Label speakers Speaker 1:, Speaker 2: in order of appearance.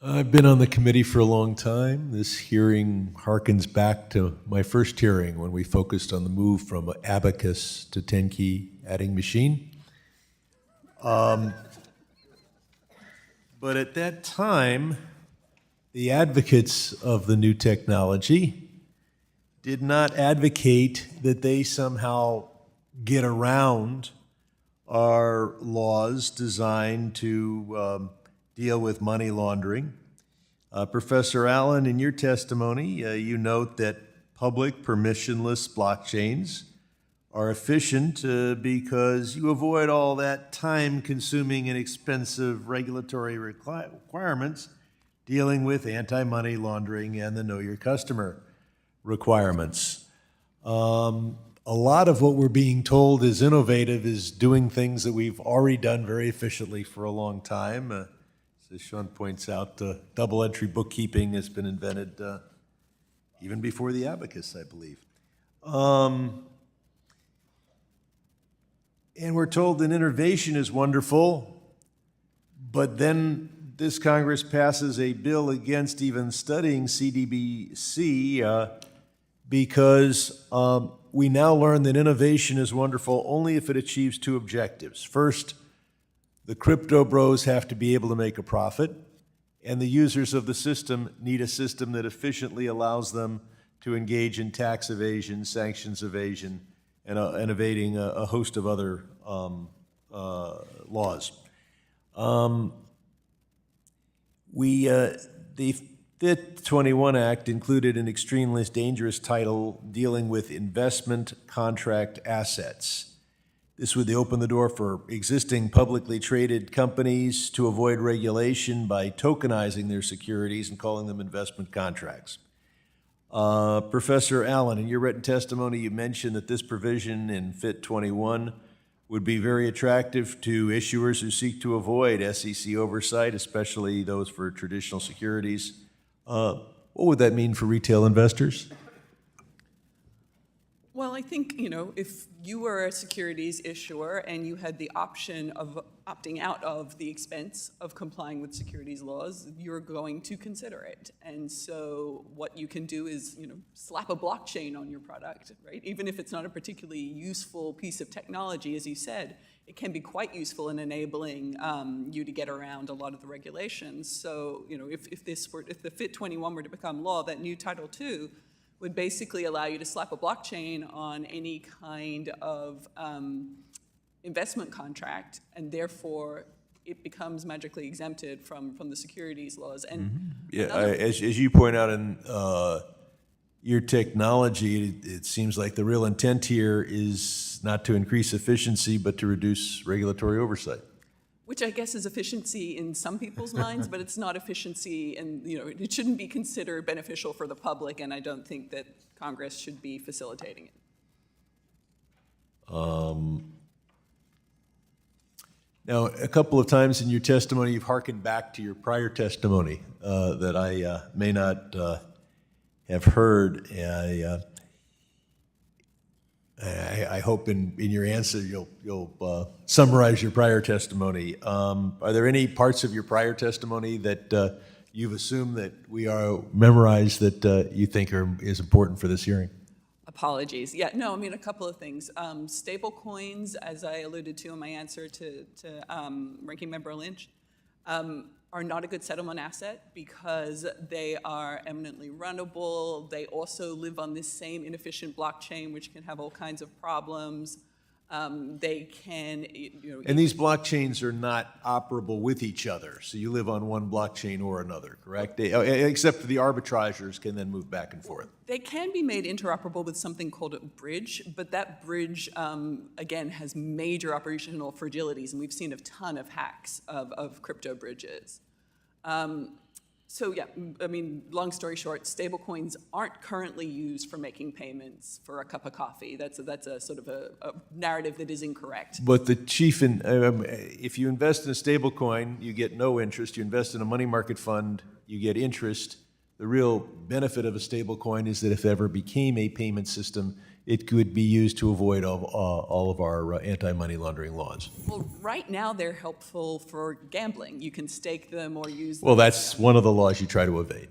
Speaker 1: I've been on the committee for a long time. This hearing harkens back to my first hearing when we focused on the move from abacus to 10-key adding machine. But at that time, the advocates of the new technology did not advocate that they somehow get around our laws designed to deal with money laundering. Professor Allen, in your testimony, you note that public permissionless blockchains are efficient because you avoid all that time-consuming and expensive regulatory requirements dealing with anti-money laundering and the Know Your Customer requirements. A lot of what we're being told is innovative is doing things that we've already done very efficiently for a long time. As Sean points out, double entry bookkeeping has been invented even before the abacus, I believe. And we're told that innovation is wonderful, but then this Congress passes a bill against even studying CDBC because we now learn that innovation is wonderful only if it achieves two objectives. First, the crypto bros have to be able to make a profit, and the users of the system need a system that efficiently allows them to engage in tax evasion, sanctions evasion, and evading a host of other laws. The FIT 21 Act included an extremely dangerous title dealing with investment contract assets. This would open the door for existing publicly traded companies to avoid regulation by tokenizing their securities and calling them investment contracts. Professor Allen, in your written testimony, you mentioned that this provision in FIT 21 would be very attractive to issuers who seek to avoid SEC oversight, especially those for traditional securities. What would that mean for retail investors?
Speaker 2: Well, I think, if you were a securities issuer and you had the option of opting out of the expense of complying with securities laws, you're going to consider it. And so what you can do is, slap a blockchain on your product, right? Even if it's not a particularly useful piece of technology, as you said, it can be quite useful in enabling you to get around a lot of the regulations. So, if the FIT 21 were to become law, that new Title II would basically allow you to slap a blockchain on any kind of investment contract, and therefore it becomes magically exempted from the securities laws. And
Speaker 1: as you point out in your technology, it seems like the real intent here is not to increase efficiency, but to reduce regulatory oversight.
Speaker 2: Which I guess is efficiency in some people's minds, but it's not efficiency, and it shouldn't be considered beneficial for the public, and I don't think that Congress should be facilitating it.
Speaker 1: Now, a couple of times in your testimony, you've hearkened back to your prior testimony that I may not have heard. I hope in your answer you'll summarize your prior testimony. Are there any parts of your prior testimony that you've assumed that we are memorized that you think is important for this hearing?
Speaker 2: Apologies. Yeah, no, a couple of things. Stable coins, as I alluded to in my answer to Ranking Member Lynch, are not a good settlement asset because they are eminently runnable. They also live on this same inefficient blockchain, which can have all kinds of problems. They can,
Speaker 1: And these blockchains are not operable with each other, so you live on one blockchain or another, correct? Except for the arbitrageurs can then move back and forth.
Speaker 2: They can be made interoperable with something called a bridge, but that bridge, again, has major operational fragilities, and we've seen a ton of hacks of crypto bridges. So yeah, long story short, stablecoins aren't currently used for making payments for a cup of coffee. That's a sort of a narrative that is incorrect.
Speaker 1: But the chief, if you invest in a stablecoin, you get no interest. You invest in a money market fund, you get interest. The real benefit of a stable coin is that if it ever became a payment system, it could be used to avoid all of our anti-money laundering laws.
Speaker 2: Well, right now, they're helpful for gambling. You can stake them or use them.
Speaker 1: Well, that's one of the laws you try to evade.